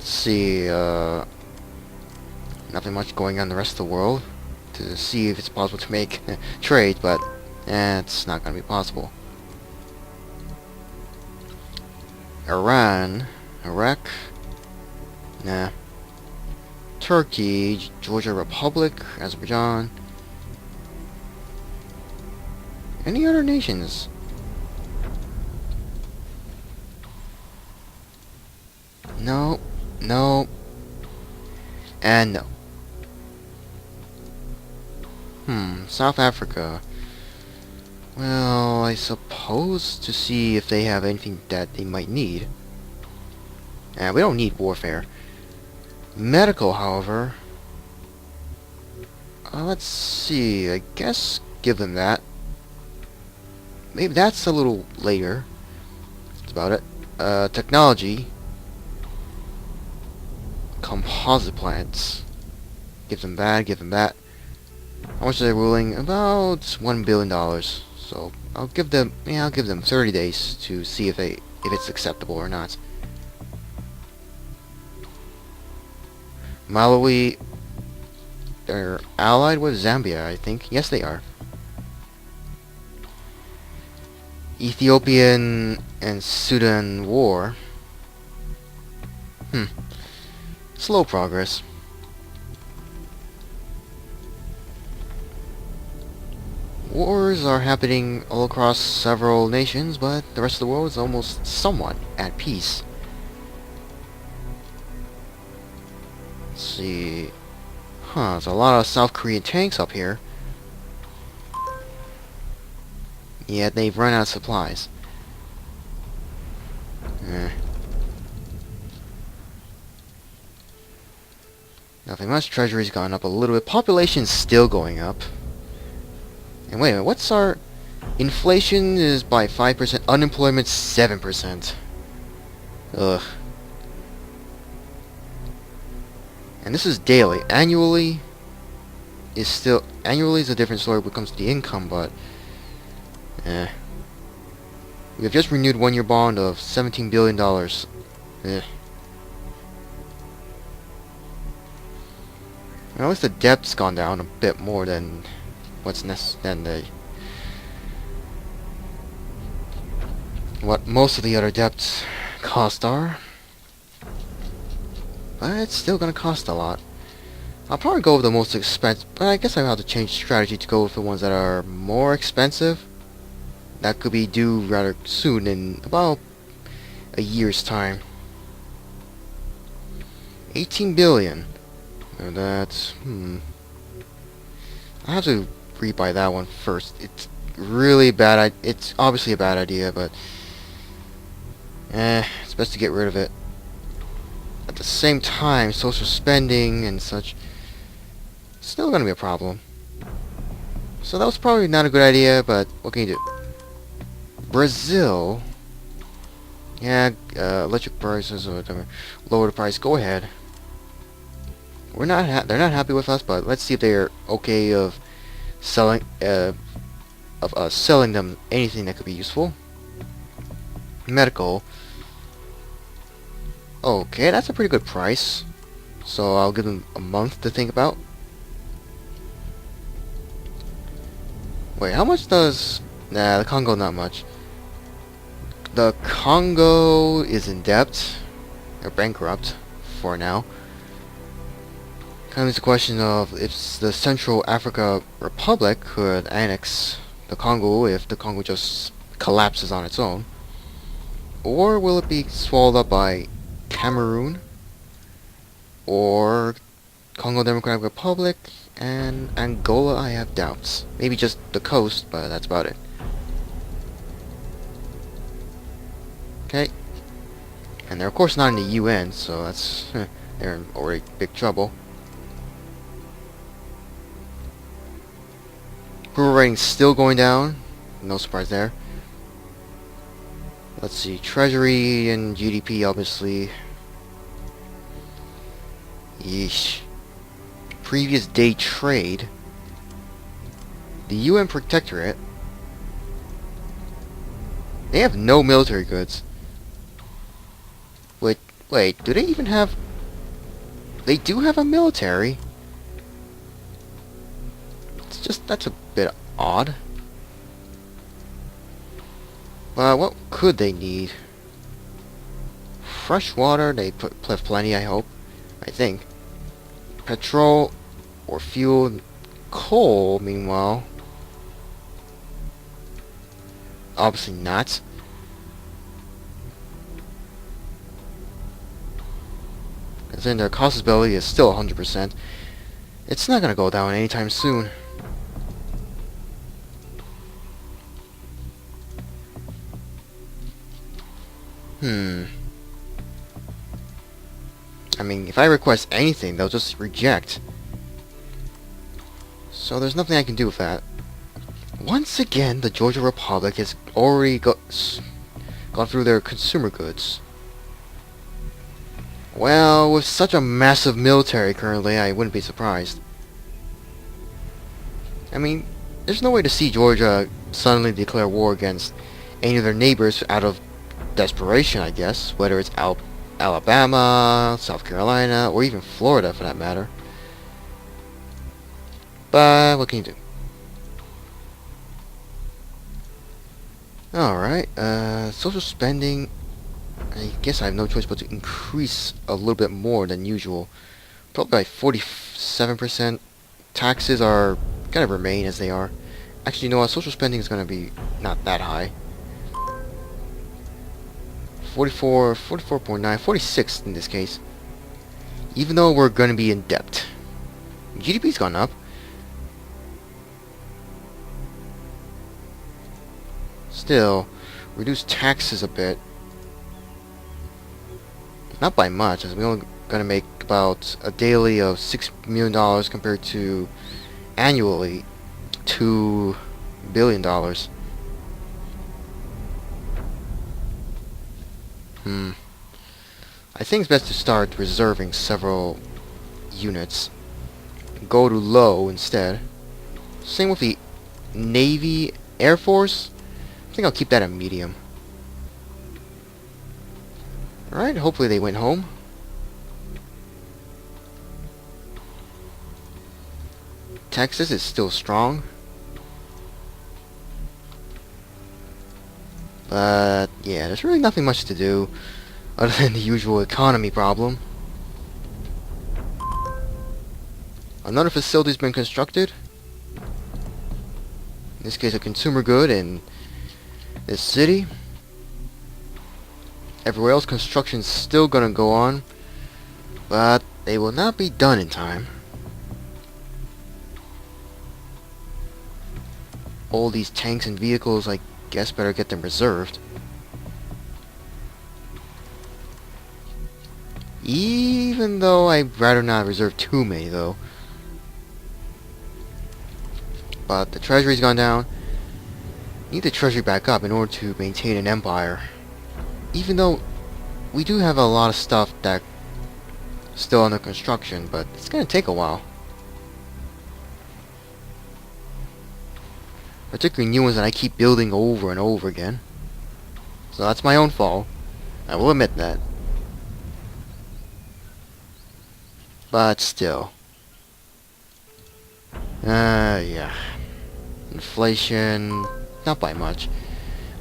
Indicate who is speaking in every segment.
Speaker 1: Let's see, nothing much going on in the rest of the world to see if it's possible to make trade, but it's not gonna be possible. Iran, Iraq, nah. Turkey, Georgia Republic, Azerbaijan. Any other nations? No, no, and no. South Africa. Well, I suppose to see if they have anything that they might need. And we don't need warfare. Medical, however. Let's see. I guess give them that. Maybe that's a little later. That's about it. Technology. Composite plants. Give them that, give them that. How much are they ruling? About $1 billion. So I'll give them 30 days to see if it's acceptable or not. Malawi, they're allied with Zambia, I think. Yes, they are. Ethiopian and Sudan war. Slow progress. Wars are happening all across several nations, but the rest of the world is almost somewhat at peace. Let's see. There's a lot of South Korean tanks up here. Yet they've run out of supplies. Nothing much. Treasury's gone up a little bit. Population's still going up. And wait a minute, what's our... Inflation is by 5%, unemployment 7%. Ugh. And this is daily. Annually is a different story when it comes to the income, but... We have just renewed one-year bond of $17 billion. Well, at least the debt's gone down a bit more than what most of the other debts cost are. But it's still gonna cost a lot. I'll probably go with the most expensive, but I guess I'll have to change strategy to go with the ones that are more expensive. That could be due rather soon, in about a year's time. 18 billion. And that's I have to rebuy that one first. It's really bad. It's obviously a bad idea, but it's best to get rid of it. At the same time, social spending and such still gonna be a problem. So that was probably not a good idea, but what can you do? Brazil, yeah, electric prices or whatever. Lower the price. Go ahead. They're not happy with us, but let's see if they're okay of selling us selling them anything that could be useful. Medical. Okay, that's a pretty good price. So I'll give them a month to think about. Wait, how much does... Nah, the Congo not much. The Congo is in debt. They're bankrupt for now. Comes the question of if the Central Africa Republic could annex the Congo if the Congo just collapses on its own. Or will it be swallowed up by Cameroon? Or Congo Democratic Republic and Angola? I have doubts. Maybe just the coast, but that's about it. Okay. And they're of course not in the UN, so that's... they're in already big trouble. Approval rating still going down. No surprise there. Let's see. Treasury and GDP, obviously. Yeesh. Previous day trade. The UN Protectorate. They have no military goods. Wait, do they even have they do have a military. That's a bit odd. But what could they need? Fresh water, they have plenty, I hope. I think. Petrol or fuel. Coal, meanwhile. Obviously not. Considering their cost ability is still 100%. It's not gonna go down anytime soon. I mean, if I request anything, they'll just reject. So there's nothing I can do with that. Once again, the Georgia Republic has already gone through their consumer goods. Well, with such a massive military currently, I wouldn't be surprised. I mean, there's no way to see Georgia suddenly declare war against any of their neighbors out of desperation, I guess. Whether it's Alabama, South Carolina, or even Florida for that matter. But what can you do? Alright, social spending, I guess I have no choice but to increase a little bit more than usual. Probably by 47%. Taxes are gonna remain as they are. Actually, you know what? Social spending is gonna be not that high. 44, 44.9, 46 in this case. Even though we're gonna be in debt. GDP's gone up. Still, reduce taxes a bit. Not by much, as we're only gonna make about a daily of $6 million compared to annually $2 billion. I think it's best to start reserving several units. Go to low instead. Same with the Navy, Air Force. I think I'll keep that at medium. Alright, hopefully they went home. Texas is still strong. But, yeah, there's really nothing much to do other than the usual economy problem. Another facility's been constructed. In this case, a consumer good in this city. Everywhere else, construction's still gonna go on, but they will not be done in time. All these tanks and vehicles, I guess, better get them reserved. Even though I'd rather not reserve too many, though. But the treasury's gone down. Need the treasury back up in order to maintain an empire. Even though we do have a lot of stuff that still under construction, but it's gonna take a while. Particularly new ones that I keep building over and over again. So that's my own fault. I will admit that. But still. Yeah. Inflation, not by much.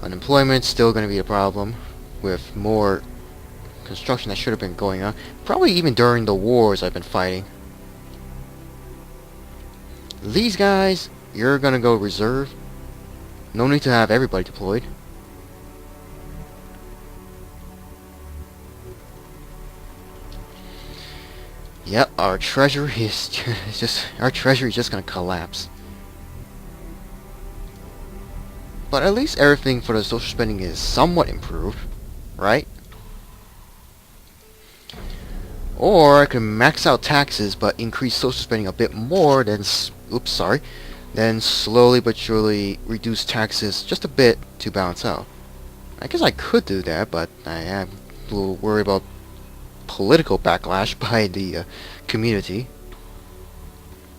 Speaker 1: Unemployment's still gonna be a problem, with more construction that should have been going on. Probably even during the wars I've been fighting. These guys, you're gonna go reserve. No need to have everybody deployed. Yep, our treasury is just gonna collapse. But at least everything for the social spending is somewhat improved, right? Or I can max out taxes but increase social spending a bit more, then then slowly but surely reduce taxes just a bit to balance out. I guess I could do that, but I am a little worried about political backlash by the community.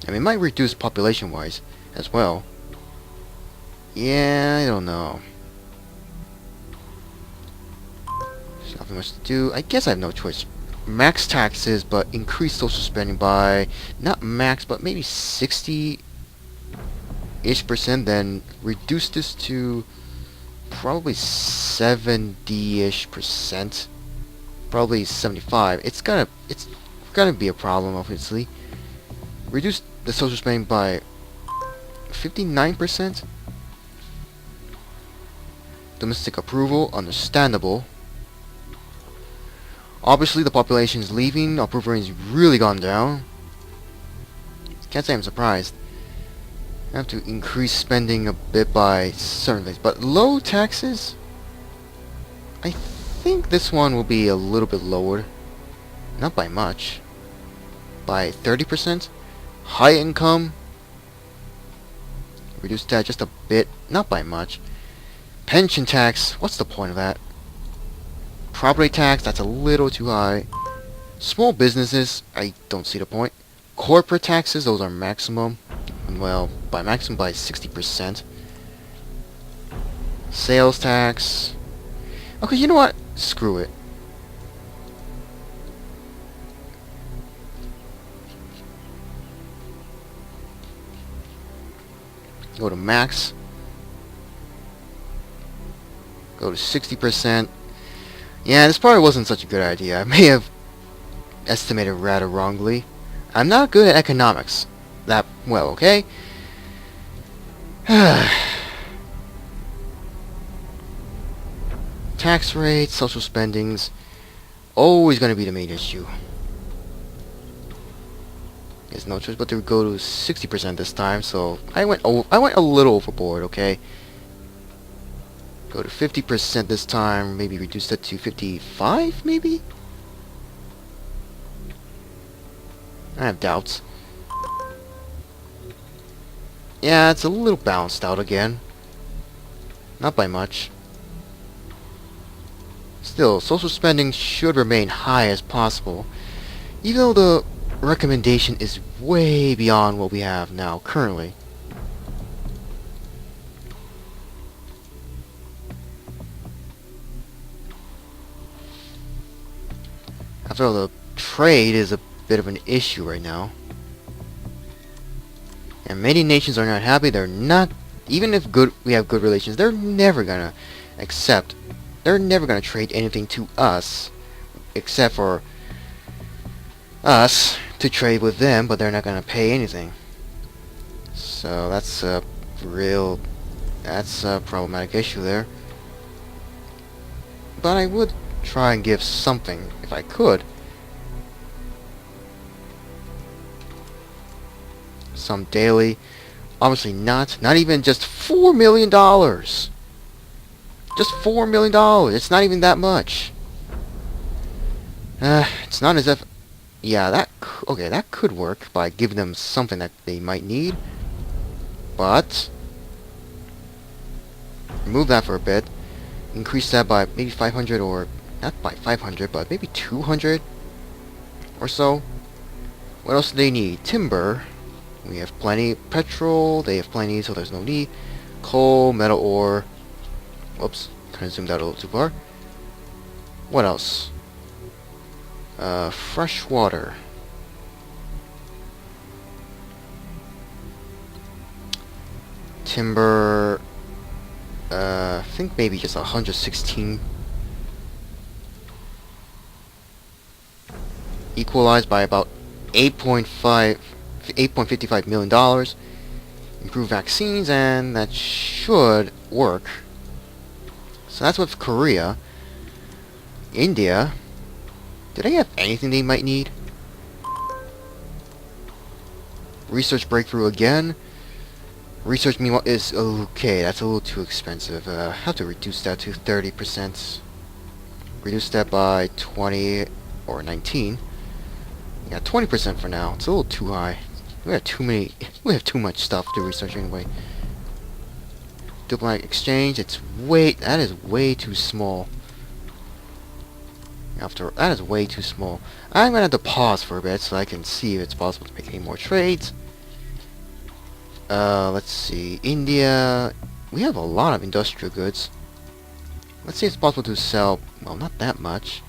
Speaker 1: I mean, it might reduce population-wise as well. Yeah, I don't know. There's nothing much to do. I guess I have no choice max taxes, but increase social spending by not max, but maybe 60-ish%. Then reduce this to probably 70-ish%. Probably 75. It's gonna be a problem, obviously. Reduce the social spending by 59%. Domestic approval, understandable. Obviously, the population is leaving. Approval rate has really gone down. Can't say I'm surprised. I have to increase spending a bit by certain things, but low taxes. I think this one will be a little bit lowered, not by much, by 30%. High income, reduce that just a bit, not by much. Pension tax, what's the point of that? Property tax, that's a little too high. Small businesses, I don't see the point. Corporate taxes, those are maximum. Well, by maximum by 60%. Sales tax. Okay, you know what? Screw it. Go to max. Go to 60%. Yeah, this probably wasn't such a good idea. I may have estimated rather wrongly. I'm not good at economics that well, okay? Tax rates, social spendings, always going to be the main issue. There's no choice but to go to 60% this time, so I went a little overboard, okay? Go to 50% this time, maybe reduce that to 55, maybe? I have doubts. Yeah, it's a little balanced out again. Not by much. Still, social spending should remain high as possible, even though the recommendation is way beyond what we have now currently. After all, the trade is a bit of an issue right now. And many nations are not happy. They're not, even if we have good relations, they're never gonna accept, they're never gonna trade anything to us, except for us to trade with them, but they're not gonna pay anything. So that's a problematic issue there. But I would try and give something, if I could. Some daily. Obviously not even just $4 million. Just $4 million. It's not even that much. It's not as if... Yeah, that could work by giving them something that they might need. But... remove that for a bit. Increase that by maybe 500, or... not by 500, but maybe 200 or so. What else do they need? Timber. We have plenty. Petrol, they have plenty, so there's no need. Coal, metal ore. Whoops, kind of zoomed out a little too far. What else? Fresh water. Timber. I think maybe just 116. Equalized by about $8.55 million. Improve vaccines, and that should work. So that's with Korea. India. Do they have anything they might need? Research breakthrough again. Research meanwhile is okay. That's a little too expensive. I have to reduce that to 30%. Reduce that by 20 or 19. Yeah, 20% for now. It's a little too high. We have too much stuff to research anyway. Diplomatic exchange, that is way too small. That is way too small. I'm gonna have to pause for a bit so I can see if it's possible to make any more trades. Let's see. India, we have a lot of industrial goods. Let's see if it's possible to sell, well, not that much.